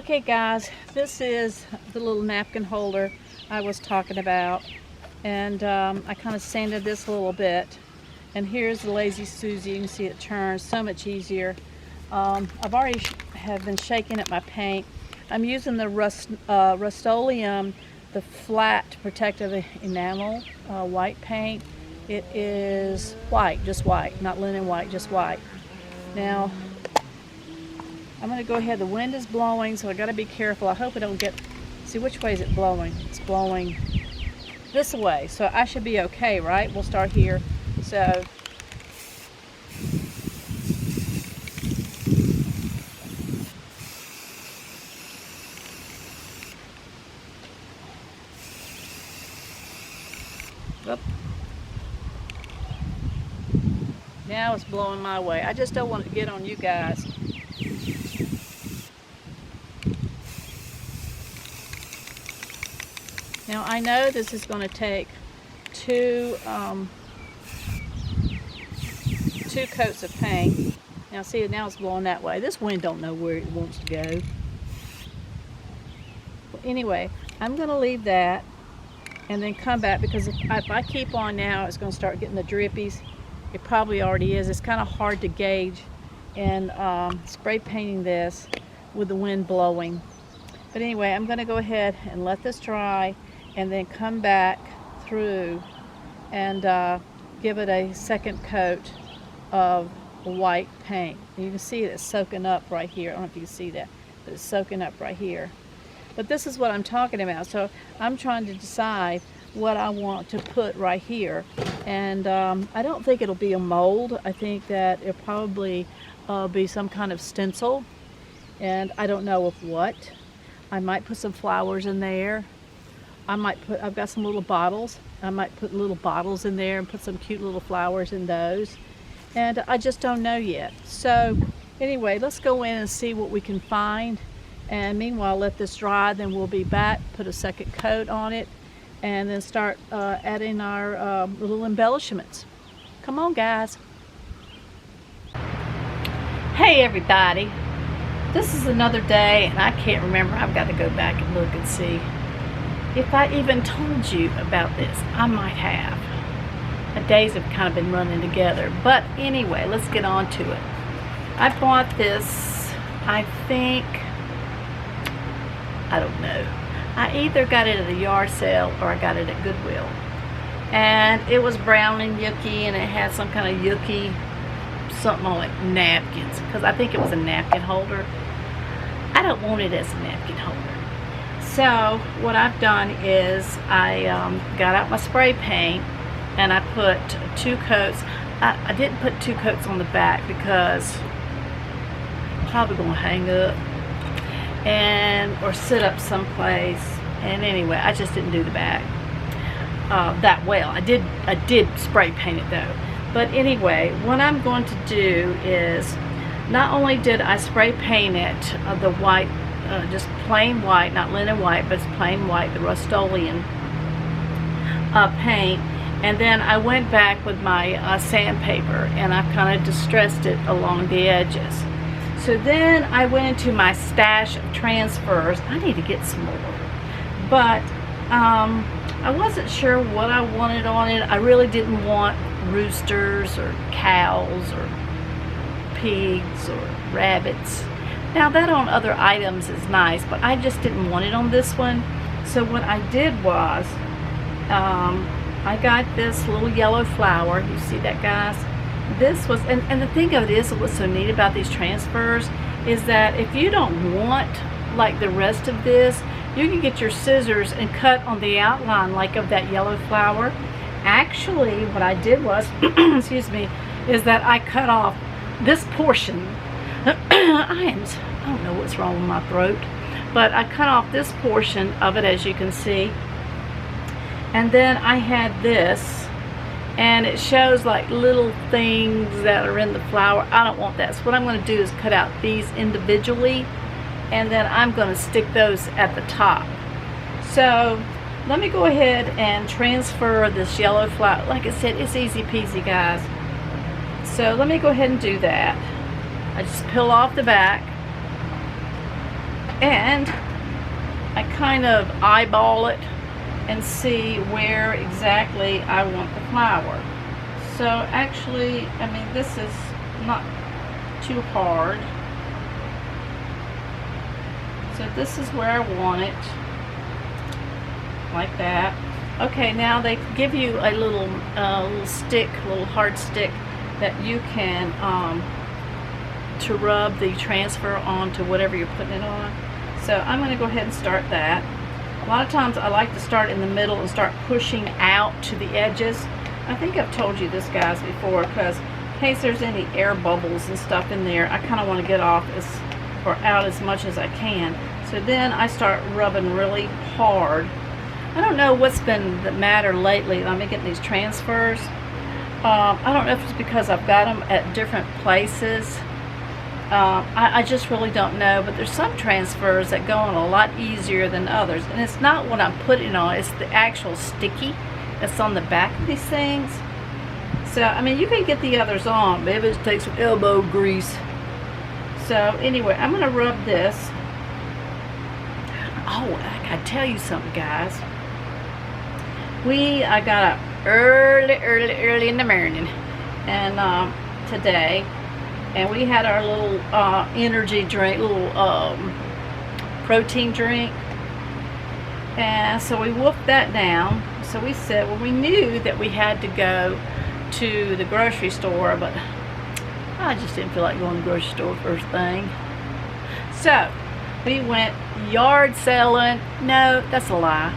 Okay guys, this is the little napkin holder I was talking about, and I kind of sanded this a little bit, and here's the Lazy Susie. You can see it turns so much easier. I've already have been shaking up my paint. I'm using the Rust-Oleum, the flat protective enamel white paint. It is white, just white, not linen white, just white. Now I'm going to go ahead. The wind is blowing, so I got to be careful. I hope I don't get, see which way is it blowing? It's blowing this way, so I should be okay, right? We'll start here. So Oop. Now it's blowing my way. I just don't want it to get on you guys. Now I know this is going to take two coats of paint. Now see, now it's blowing that way. This wind don't know where it wants to go. Well, anyway, I'm going to leave that and then come back, because if I keep on now, it's going to start getting the drippies. It probably already is. It's kind of hard to gauge in spray painting this with the wind blowing. But anyway, I'm going to go ahead and let this dry and then come back through and give it a second coat of white paint. And you can see it's soaking up right here. I don't know if you can see that, but it's soaking up right here. But this is what I'm talking about. So I'm trying to decide what I want to put right here. And I don't think it'll be a mold. I think that it'll probably be some kind of stencil. And I don't know of what. I might put some flowers in there. I've got some little bottles. I might put little bottles in there and put some cute little flowers in those. And I just don't know yet. So anyway, let's go in and see what we can find. And meanwhile, let this dry, then we'll be back, put a second coat on it, and then start adding our little embellishments. Come on, guys. Hey, everybody. This is another day, and I can't remember. I've got to go back and look and see if I even told you about this. I might have. The days have kind of been running together. But anyway, let's get on to it. I bought this, I think, I don't know. I either got it at a yard sale or I got it at Goodwill. And it was brown and yucky, and it had some kind of yucky something on it, napkins, because I think it was a napkin holder. I don't want it as a napkin holder. So what I've done is I got out my spray paint and I put 2 coats. I didn't put 2 coats on the back because I'm probably going to hang up or sit up someplace. And anyway, I just didn't do the back that well. I did spray paint it though. But anyway, what I'm going to do is, not only did I spray paint it the white, just plain white, not linen white, but it's plain white, the Rust-Oleum paint, and then I went back with my sandpaper and I kind of distressed it along the edges. So then I went into my stash of transfers. I need to get some more, but I wasn't sure what I wanted on it. I really didn't want roosters or cows or pigs or rabbits. Now that on other items is nice, but I just didn't want it on this one. So what I did was I got this little yellow flower. You see that, guys? This was, and the thing of it is, what's so neat about these transfers is that if you don't want like the rest of this, you can get your scissors and cut on the outline like of that yellow flower. Actually, what I did was, excuse me, is that I cut off this portion. I don't know what's wrong with my throat, but I cut off this portion of it, as you can see. And then I had this, and it shows like little things that are in the flower. I don't want that. So what I'm going to do is cut out these individually, and then I'm going to stick those at the top. So let me go ahead and transfer this yellow flower. Like I said, it's easy peasy, guys. So let me go ahead and do that. I just peel off the back. And I kind of eyeball it and see where exactly I want the flower. So actually, I mean, this is not too hard. So this is where I want it, like that. Okay, now they give you a little stick, a little hard stick that you can to rub the transfer onto whatever you're putting it on. So I'm going to go ahead and start that. A lot of times I like to start in the middle and start pushing out to the edges. I think I've told you this, guys, before, because in case there's any air bubbles and stuff in there, I kind of want to get off or out as much as I can. So then I start rubbing really hard. I don't know what's been the matter lately. I'm getting these transfers. I don't know if it's because I've got them at different places. I just really don't know, but there's some transfers that go on a lot easier than others, and it's not what I'm putting on, it's the actual sticky that's on the back of these things. So I mean, you can get the others on, but it just takes some elbow grease. So anyway, I'm going to rub this. Oh, I gotta tell you something, guys. I got up early in the morning, and today, and we had our little energy drink, little protein drink, and so we wolfed that down. So we said, well, we knew that we had to go to the grocery store, but I just didn't feel like going to the grocery store first thing. So we went yard selling. No, that's a lie.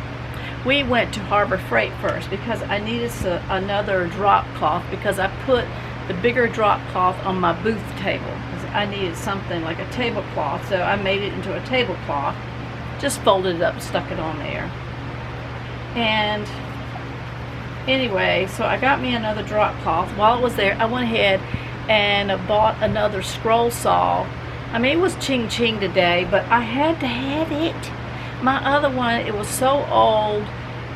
We went to Harbor Freight first because I needed another drop cloth, because I put the bigger drop cloth on my booth table. I needed something like a tablecloth, so I made it into a tablecloth. Just folded it up and stuck it on there. And anyway, so I got me another drop cloth. While it was there, I went ahead and bought another scroll saw. I mean, it was ching today, but I had to have it. My other one, it was so old,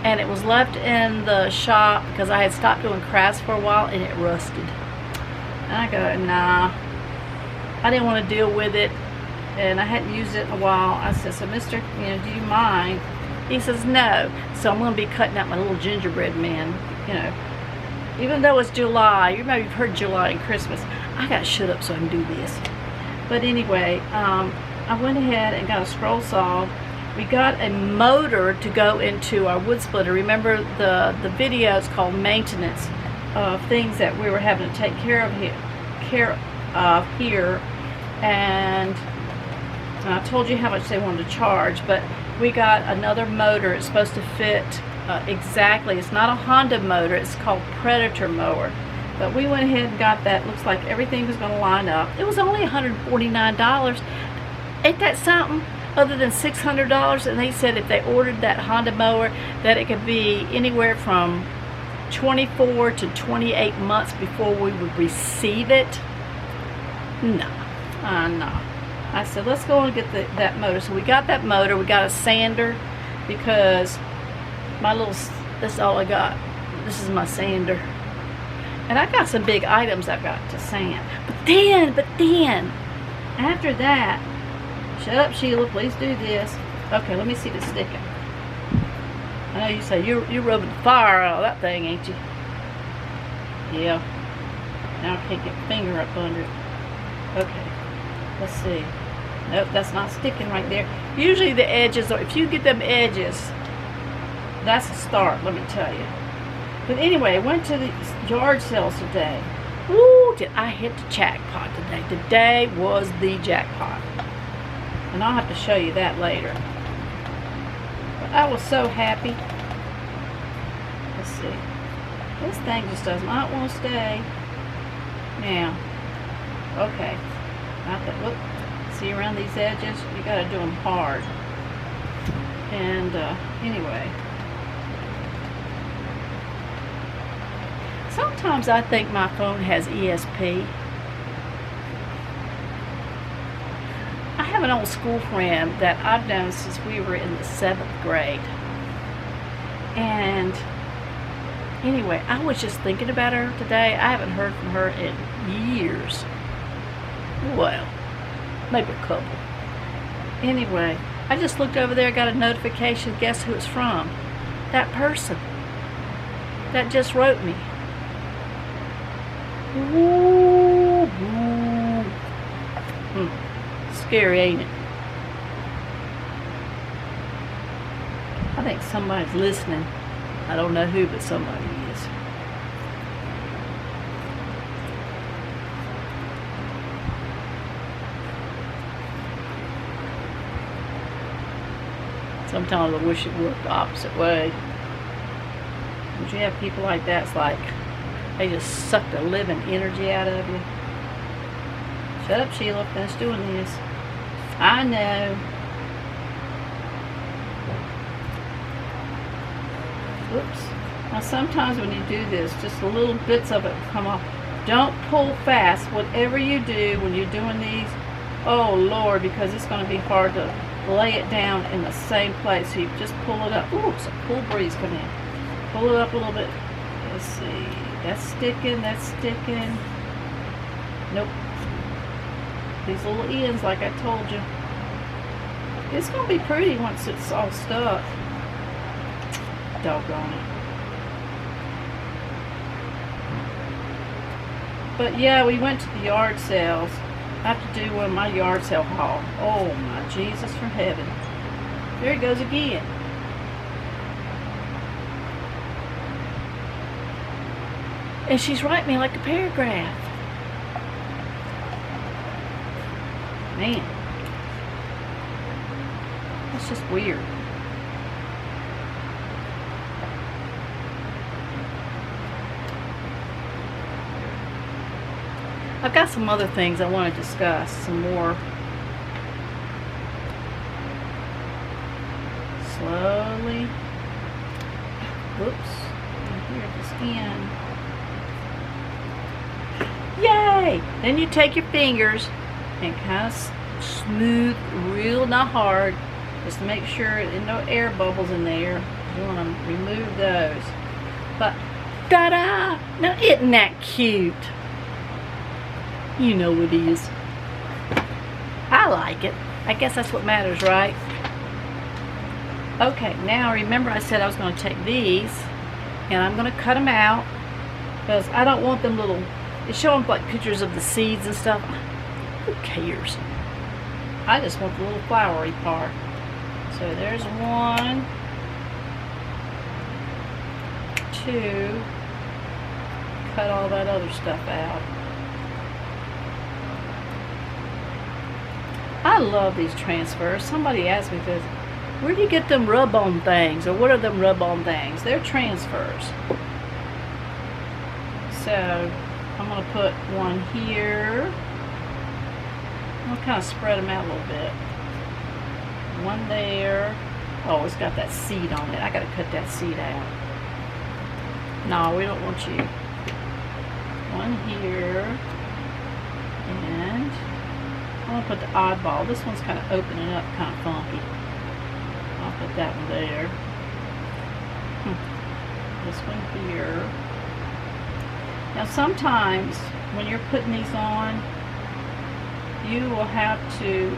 and it was left in the shop because I had stopped doing crafts for a while, and it rusted. And I go, nah, I didn't want to deal with it, and I hadn't used it in a while. I said, so mister, do you mind? He says, no. So I'm going to be cutting out my little gingerbread man, Even though it's July, you maybe heard July and Christmas, I got shut up so I can do this. But anyway, I went ahead and got a scroll saw. We got a motor to go into our wood splitter. Remember the video is called maintenance of things that we were having to take care of here. And I told you how much they wanted to charge, but we got another motor. It's supposed to fit exactly. It's not a Honda motor. It's called Predator mower. But we went ahead and got that. Looks like everything was going to line up. It was only $149. Ain't that something? Other than $600. And they said if they ordered that Honda mower, that it could be anywhere from 24 to 28 months before we would receive it. No. No. I said, let's go and get that motor. So we got that motor. We got a sander, because that's all I got. This is my sander. And I got some big items I've got to sand. But then, after that, shut up, Sheila, please do this. Okay, let me see this sticking. I know you say you're rubbing fire out of that thing, ain't you? Yeah. Now I can't get my finger up under it. Okay, let's see. Nope, that's not sticking right there. Usually the edges, if you get them edges, that's a start, let me tell you. But anyway, I went to the yard sales today. Woo, did I hit the jackpot today. Today was the jackpot. And I'll have to show you that later. But I was so happy. Let's see. This thing just does not want to stay. Now, okay. Look, see around these edges? You got to do them hard. And anyway. Sometimes I think my phone has ESP. I have an old school friend that I've known since we were in the 7th grade. And anyway, I was just thinking about her today. I haven't heard from her in years. Well, maybe a couple. Anyway, I just looked over there, got a notification. Guess who it's from? That person that just wrote me. Woo, woo. Scary, ain't it? I think somebody's listening. I don't know who, but somebody is. Sometimes I wish it worked the opposite way. Would you have people like that? It's like they just suck the living energy out of you. Shut up, Sheila. Finish doing this. I know. Oops. Now sometimes when you do this, just the little bits of it will come off. Don't pull fast. Whatever you do when you're doing these, oh Lord, because it's going to be hard to lay it down in the same place. So you just pull it up. Ooh, it's a cool breeze coming in. Pull it up a little bit. Let's see. That's sticking. That's sticking. Nope. These little ends, like I told you. It's going to be pretty once it's all stuck. Doggone it. But yeah, we went to the yard sales. I have to do one of my yard sale haul. Oh my Jesus from heaven. There it goes again. And she's writing me like a paragraph. Man. That's just weird. I've got some other things I want to discuss, some more. Slowly. Whoops. Here at the skin. Yay! Then you take your fingers and kind of smooth, real not hard, just to make sure there's no air bubbles in there. You want to remove those. But, ta-da! Now isn't that cute? You know it is. I like it. I guess that's what matters, right? Okay, now remember I said I was going to take these and I'm going to cut them out because I don't want them little, it's showing like pictures of the seeds and stuff. Who cares? I just want the little flowery part. So there's 1, 2, cut all that other stuff out. I love these transfers. Somebody asked me this, where do you get them rub-on things? Or what are them rub-on things? They're transfers. So I'm going to put one here. I'm going to kind of spread them out a little bit. One there. Oh, it's got that seed on it. I got to cut that seed out. No, we don't want you. One here. And I'm going to put the oddball. This one's kind of opening up, kind of funky. I'll put that one there. This one here. Now sometimes when you're putting these on, you will have to,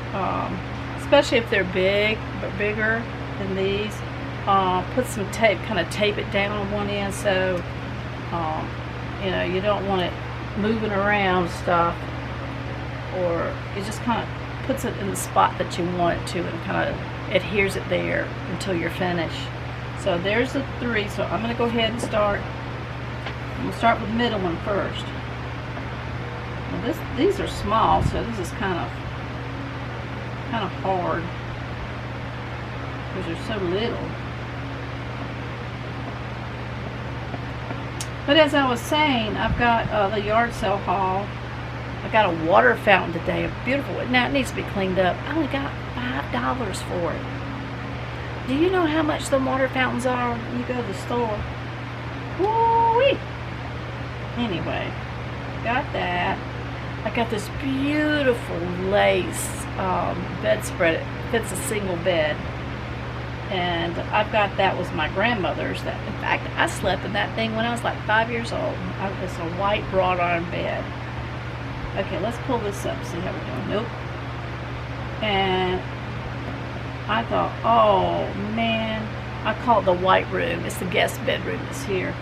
especially if they're bigger than these, put some tape, kind of tape it down on one end so you know, you don't want it moving around stuff, or it just kind of puts it in the spot that you want it to and kind of adheres it there until you're finished. So there's the 3. So I'm going to go ahead and start. I'm going to start with the middle one first. Now these are small, so this is kind of hard because they're so little. But as I was saying, I've got the yard sale haul. I got a water fountain today, a beautiful one. Now it needs to be cleaned up. I only got $5 for it. Do you know how much the water fountains are when you go to the store? Woo-wee! Anyway, got that. I got this beautiful lace bedspread. It fits a single bed. And I've got that was my grandmother's. That, in fact, I slept in that thing when I was like 5 years old. It's a white wrought iron bed. Okay, let's pull this up, see how we're doing. Nope. And I thought, oh man, I call it the white room. It's the guest bedroom that's here.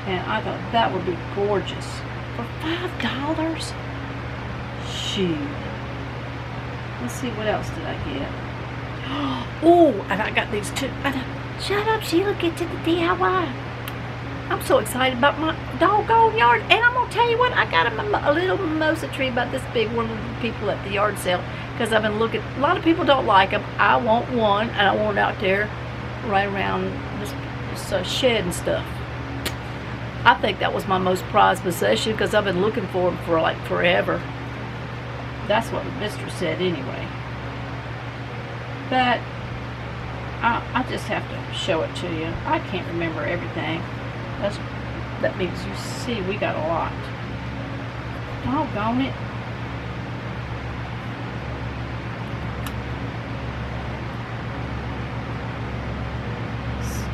And I thought that would be gorgeous. For $5? Shoot. Let's see, what else did I get? Oh, and I got these two. Shut up, Sheila, get to the DIY. I'm so excited about my doggone yard. And I'm going to tell you what, I got a little mimosa tree about this big, one of the people at the yard sale. Because I've been looking, a lot of people don't like them. I want one, and I want it out there right around this shed and stuff. I think that was my most prized possession because I've been looking for them for like forever. That's what the mistress said anyway. But I just have to show it to you. I can't remember everything. That means you see we got a lot. Doggone it.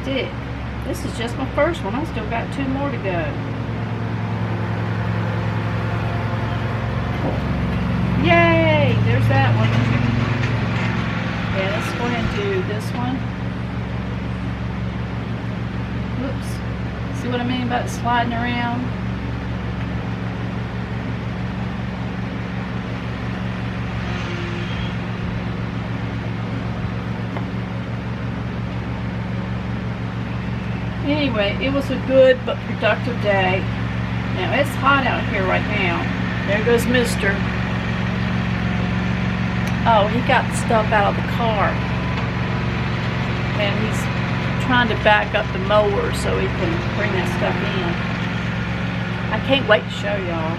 Stick. This is just my first one. I still got 2 more to go. Yay! There's that one. Yeah, let's go ahead and do this one. Whoops. See what I mean about sliding around? Anyway, it was a good but productive day. Now, it's hot out here right now. There goes Mister. Oh, he got the stuff out of the car. And he's trying to back up the mower so he can bring that stuff in. I can't wait to show y'all.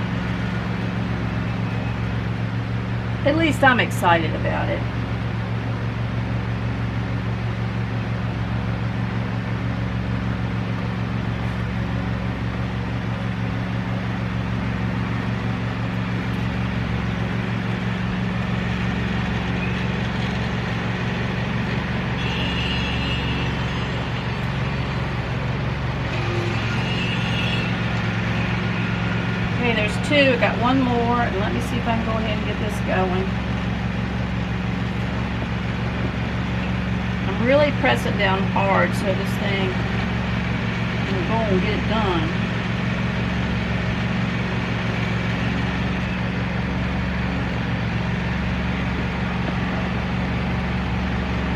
At least I'm excited about it. Okay, there's 2. I got 1 more, and let me see if I can go ahead and get this going. I'm really pressing down hard so this thing can go and get it done.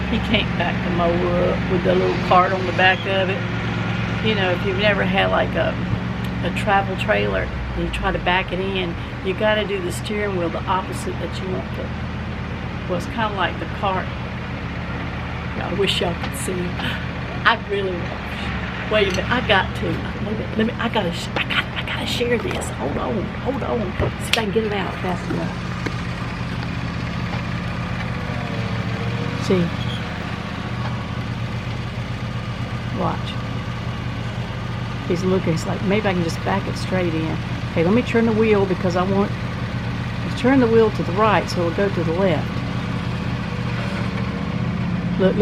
He can't back the mower up with the little cart on the back of it. You know, if you've never had like a travel trailer, and you try to back it in, you got to do the steering wheel the opposite that you want to. Well, it's kind of like the cart. I wish y'all could see. I really wish. Wait a minute, I got to. Let me. I gotta share this. Hold on. See if I can get it out fast enough. See. Watch. He's looking. He's like, maybe I can just back it straight in. Okay, let me turn the wheel because I want to turn the wheel to the right so it'll go to the left. Look.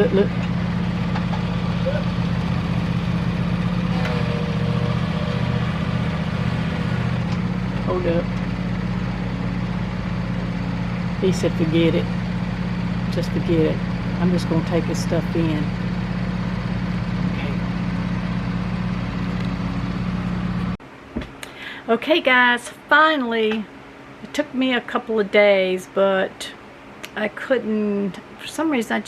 Hold up. He said, forget it. Just forget it. I'm just going to take his stuff in. Okay guys, finally, it took me a couple of days, but I couldn't, for some reason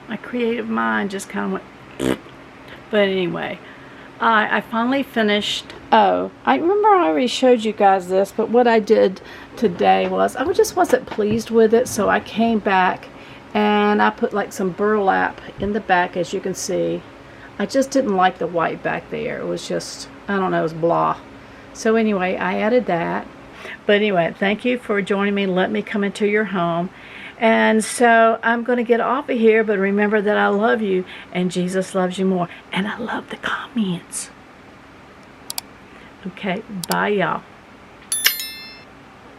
my creative mind just kind of went, but anyway, I finally finished. Oh, I remember I already showed you guys this, but what I did today was, I just wasn't pleased with it, so I came back and I put like some burlap in the back, as you can see. I just didn't like the white back there. It was just, I don't know, it was blah. So anyway, I added that. But anyway, thank you for joining me. Let me come into your home. And so I'm going to get off of here, but remember that I love you and Jesus loves you more. And I love the comments. Okay, bye y'all.